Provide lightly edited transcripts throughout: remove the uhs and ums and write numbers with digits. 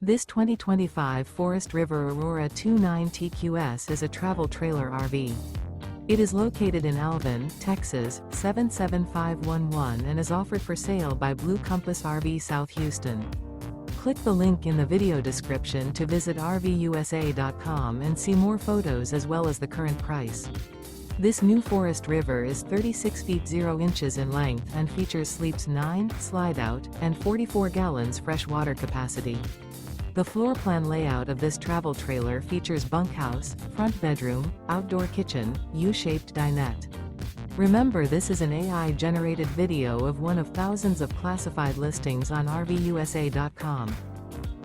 This 2025 Forest River Aurora 29 TQS is a travel trailer RV. It is located in Alvin, Texas, 77511 and is offered for sale by Blue Compass RV South Houston. Click the link in the video description to visit RVUSA.com and see more photos as well as the current price. This new Forest River is 36 feet 0 inches in length and features sleeps 9, slide-out, and 44 gallons fresh water capacity. The floor plan layout of this travel trailer features bunkhouse, front bedroom, outdoor kitchen, U-shaped dinette. Remember, this is an AI-generated video of one of thousands of classified listings on RVUSA.com.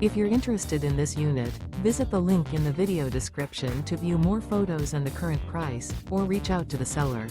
If you're interested in this unit, visit the link in the video description to view more photos and the current price, or reach out to the seller.